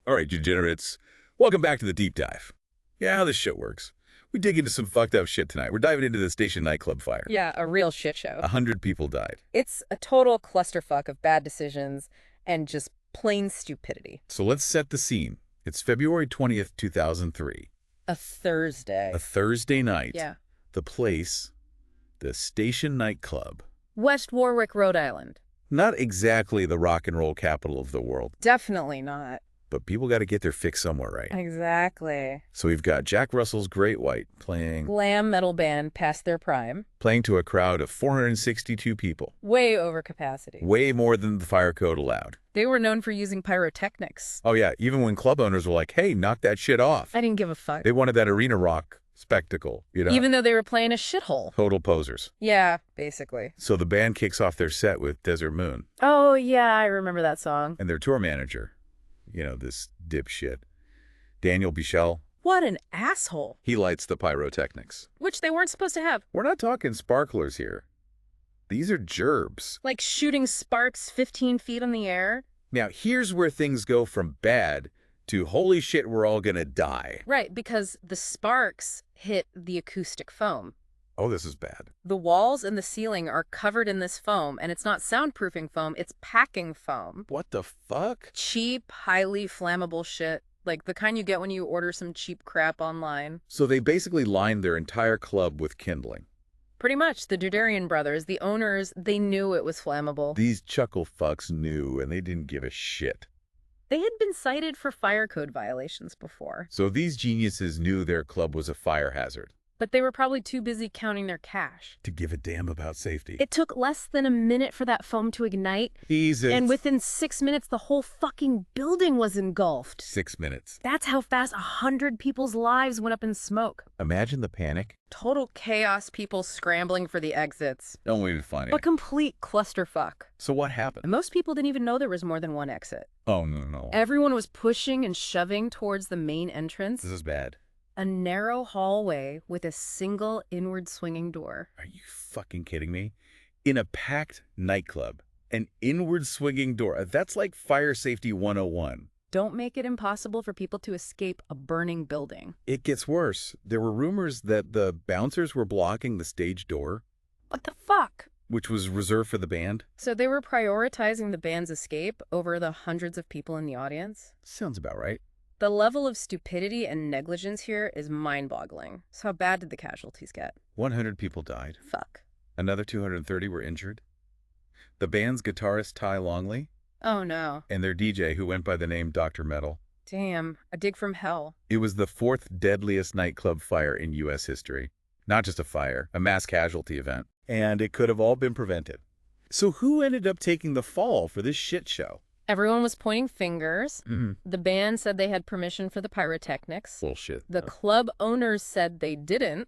All right, degenerates, welcome back to the deep dive. Yeah, how this shit works. We dig into some fucked up shit tonight. We're diving into the Station Nightclub Fire. Yeah, a real shit show. 100 people died. It's a total clusterfuck of bad decisions and just plain stupidity. So let's set the scene. It's February 20th, 2003. A Thursday. A Thursday night. Yeah. The place, the Station Nightclub. West Warwick, Rhode Island. Not exactly the rock and roll capital of the world, Definitely not. but people got to get their fix somewhere, right? Exactly. So we've got Jack Russell's Great White playing Glam metal band past their prime. to a crowd of 462 people. Way over capacity. Way more than the fire code allowed. They were known for using pyrotechnics. Oh yeah, even when club owners were like, hey, knock that shit off. I didn't give a fuck. They wanted that arena rock spectacle, you know? Even though they were playing a shithole. Total posers. Yeah, basically. So the band kicks off their set with Desert Moon. Oh, yeah, I remember that song. And their tour manager, this dipshit, Daniel Bichelle, What an asshole. he lights the pyrotechnics. Which they weren't supposed to have. We're not talking sparklers here. These are gerbs. Like shooting sparks 15 feet in the air. Now, here's where things go from bad to holy shit, we're all gonna die. Right, because the sparks hit the acoustic foam. Oh, this is bad. The walls and the ceiling are covered in this foam, and it's not soundproofing foam, it's packing foam. What the fuck? Cheap, highly flammable shit. Like the kind you get when you order some cheap crap online. So they basically lined their entire club with kindling. Pretty much, the Dudarian brothers, the owners, they knew it was flammable. These chuckle fucks knew, and they didn't give a shit. They had been cited for fire code violations before. So these geniuses knew their club was a fire hazard. But they were probably too busy counting their cash. To give a damn about safety. It took less than a minute for that foam to ignite. Easy. And within 6 minutes, the whole fucking building was engulfed. 6 minutes. That's how fast 100 people's lives went up in smoke. Imagine the panic. Total chaos, people scrambling for the exits. Don't wait to find A it. complete clusterfuck. So what happened? And most people didn't even know there was more than one exit. Oh, no. Everyone was pushing and shoving towards the main entrance. This is bad. A narrow hallway with a single inward swinging door. Are you fucking kidding me? In a packed nightclub, an inward swinging door. That's like fire safety 101. Don't make it impossible for people to escape a burning building. It gets worse. There were rumors that the bouncers were blocking the stage door, What the fuck? which was reserved for the band. So they were prioritizing the band's escape over the hundreds of people in the audience? Sounds about right. The level of stupidity and negligence here is mind-boggling. So how bad did the casualties get? 100 people died. Fuck. Another 230 were injured. The band's guitarist, Ty Longley, Oh no. and their DJ, who went by the name Dr. Metal. Damn, a dig from hell. It was the 4th deadliest nightclub fire in U.S. history. Not just a fire, a mass casualty event. And it could have all been prevented. So who ended up taking the fall for this shit show? Everyone was pointing fingers. Mm-hmm. The band said they had permission for the pyrotechnics. Bullshit. The club owners said they didn't.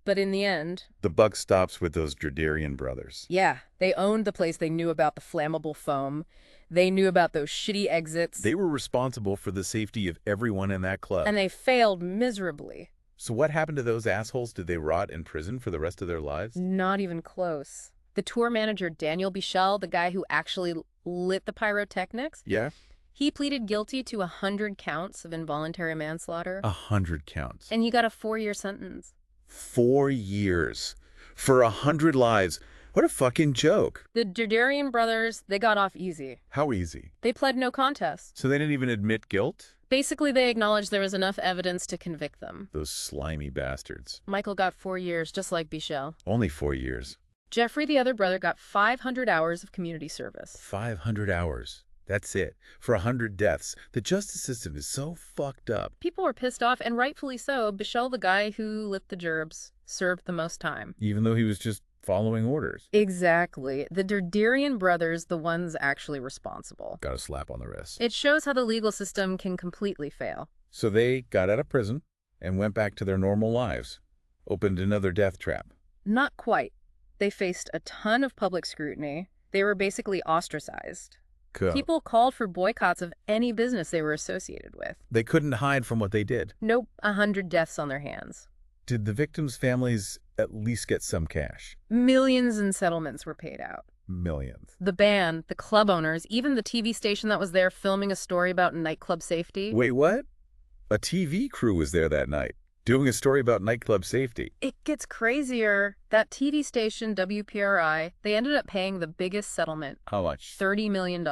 But in the end, The buck stops with those Dradarian brothers. yeah, they owned the place. They knew about the flammable foam. They knew about those shitty exits. They were responsible for the safety of everyone in that club. And they failed miserably. So what happened to those assholes? Did they rot in prison for the rest of their lives? Not even close. The tour manager, Daniel Bichelle, the guy who actually lit the pyrotechnics, Yeah? he pleaded guilty to 100 counts of involuntary manslaughter. 100 counts. And he got a 4-year sentence. 4 years. For 100 lives. What a fucking joke. The Dudarian brothers, they got off easy. How easy. They pled no contest. So they didn't even admit guilt? Basically, they acknowledged there was enough evidence to convict them. Those slimy bastards. Michael got 4 years, just like Bichelle. Only 4 years. Jeffrey, the other brother, got 500 hours of community service. 500 hours. That's it. For 100 deaths. The justice system is so fucked up. People were pissed off, and rightfully so. Bichelle, the guy who lit the gerbs, served the most time. Even though he was just following orders. Exactly. The Dudarian brothers, the ones actually responsible. Got a slap on the wrist. It shows how the legal system can completely fail. So they got out of prison and went back to their normal lives. Opened another death trap. Not quite. They faced a ton of public scrutiny. They were basically ostracized. Cool. People called for boycotts of any business they were associated with. They couldn't hide from what they did. Nope, 100 deaths on their hands. Did the victims' families at least get some cash? Millions in settlements were paid out. Millions. The band, the club owners, even the TV station that was there filming a story about nightclub safety. Wait, what? A TV crew was there that night, doing a story about nightclub safety. It gets crazier. That TV station, WPRI, they ended up paying the biggest settlement. How much? $30 million.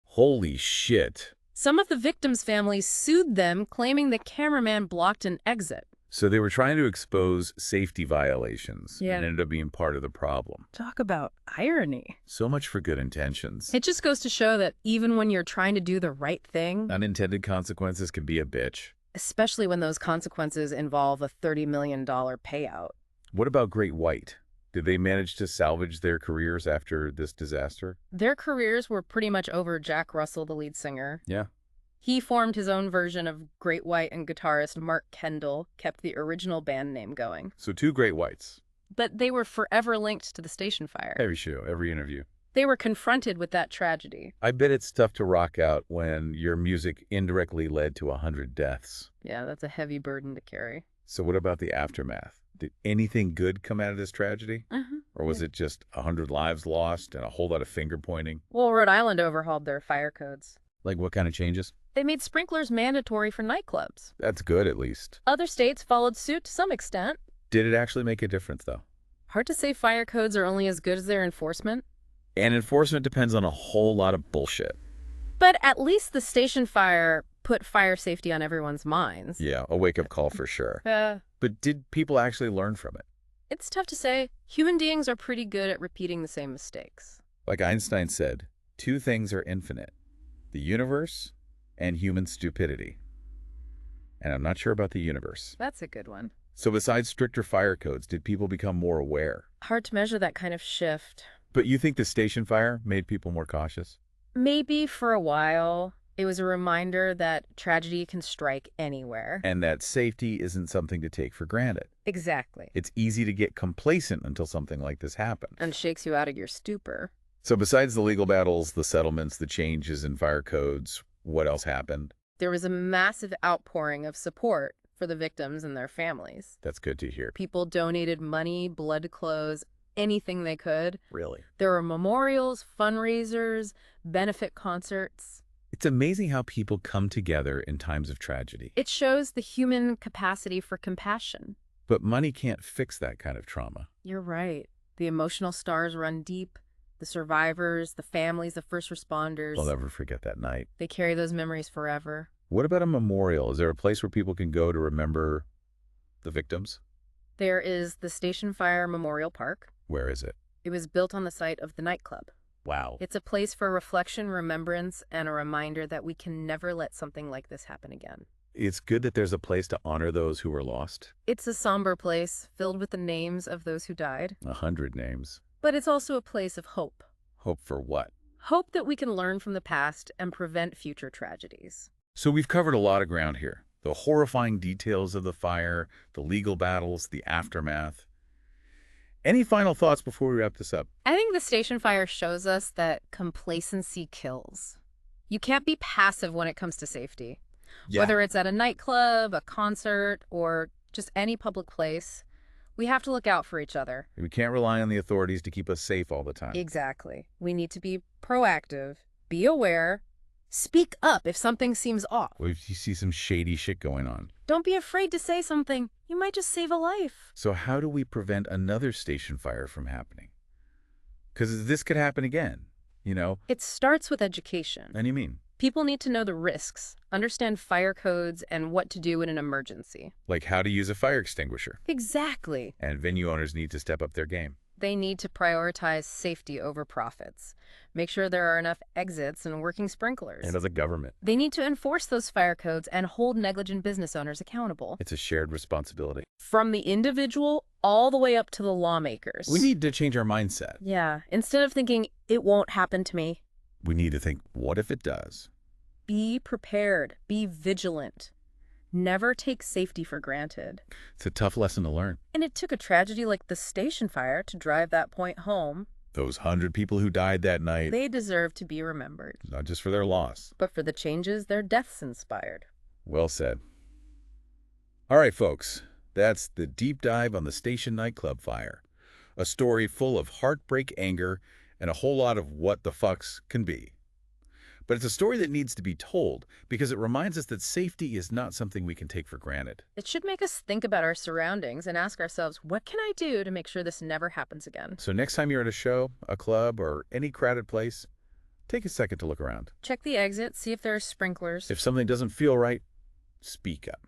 Holy shit. Some of the victims' families sued them, claiming the cameraman blocked an exit. So they were trying to expose safety violations Yeah. and ended up being part of the problem. Talk about irony. So much for good intentions. It just goes to show that even when you're trying to do the right thing, Unintended consequences can be a bitch. especially when those consequences involve a $30 million payout. What about Great White? Did they manage to salvage their careers after this disaster? Their careers were pretty much over. Jack Russell, the lead singer. Yeah. He formed his own version of Great White, and guitarist Mark Kendall kept the original band name going. So 2 Great Whites. But they were forever linked to the station fire. Every show, every interview. They were confronted with that tragedy. I bet it's tough to rock out when your music indirectly led to 100 deaths. Yeah, that's a heavy burden to carry. So what about the aftermath? Did anything good come out of this tragedy? Or was it just 100 lives lost and a whole lot of finger pointing? Well, Rhode Island overhauled their fire codes. Like what kind of changes? They made sprinklers mandatory for nightclubs. That's good, at least. Other states followed suit to some extent. Did it actually make a difference, though? Hard to say fire codes are only as good as their enforcement. And enforcement depends on a whole lot of bullshit. But at least the station fire put fire safety on everyone's minds. Yeah, a wake-up call for sure. But did people actually learn from it? It's tough to say. Human beings are pretty good at repeating the same mistakes. Like Einstein said, 2 things are infinite: the universe and human stupidity. And I'm not sure about the universe. That's a good one. So besides stricter fire codes, did people become more aware? Hard to measure that kind of shift. But you think the station fire made people more cautious? Maybe for a while, it was a reminder that tragedy can strike anywhere. And that safety isn't something to take for granted. Exactly. It's easy to get complacent until something like this happens. And shakes you out of your stupor. So besides the legal battles, the settlements, the changes in fire codes, what else happened? There was a massive outpouring of support for the victims and their families. That's good to hear. People donated money, blood clothes, anything they could. Really? There were memorials, fundraisers, benefit concerts. It's amazing how people come together in times of tragedy. It shows the human capacity for compassion. But money can't fix that kind of trauma. You're right. The emotional scars run deep. The survivors, the families, the first responders. I'll never forget that night. They carry those memories forever. What about a memorial? Is there a place where people can go to remember the victims? There is the Station Fire Memorial Park. Where is it? It was built on the site of the nightclub. Wow. It's a place for reflection, remembrance, and a reminder that we can never let something like this happen again. It's good that there's a place to honor those who were lost. It's a somber place filled with the names of those who died. 100 names. But it's also a place of hope. Hope for what? Hope that we can learn from the past and prevent future tragedies. So we've covered a lot of ground here. The horrifying details of the fire, the legal battles, the aftermath. Any final thoughts before we wrap this up? I think the station fire shows us that complacency kills. You can't be passive when it comes to safety. Yeah. Whether it's at a nightclub, a concert, or just any public place, we have to look out for each other. We can't rely on the authorities to keep us safe all the time. Exactly. We need to be proactive, be aware, speak up if something seems off. Well, if you see some shady shit going on. Don't be afraid to say something. You might just save a life. So how do we prevent another station fire from happening? Because this could happen again, you know? It starts with education. And you mean? People need to know the risks, understand fire codes, and what to do in an emergency. Like how to use a fire extinguisher. Exactly. And venue owners need to step up their game. They need to prioritize safety over profits. Make sure there are enough exits and working sprinklers. And as a government, They need to enforce those fire codes and hold negligent business owners accountable. it's a shared responsibility. From the individual all the way up to the lawmakers. We need to change our mindset. Yeah, instead of thinking, it won't happen to me, We need to think, what if it does? be prepared, be vigilant. Never take safety for granted. It's a tough lesson to learn. And it took a tragedy like the station fire to drive that point home. Those 100 people who died that night, They deserve to be remembered, not just for their loss. but for the changes their deaths inspired. Well said. All right, folks. That's the deep dive on the Station Nightclub Fire. A story full of heartbreak, anger, and a whole lot of what the fucks can be. But it's a story that needs to be told because it reminds us that safety is not something we can take for granted. It should make us think about our surroundings and ask ourselves, what can I do to make sure this never happens again? So next time you're at a show, a club, or any crowded place, take a second to look around. Check the exit, see if there are sprinklers. If something doesn't feel right, speak up.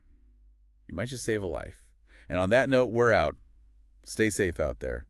You might just save a life. And on that note, we're out. Stay safe out there.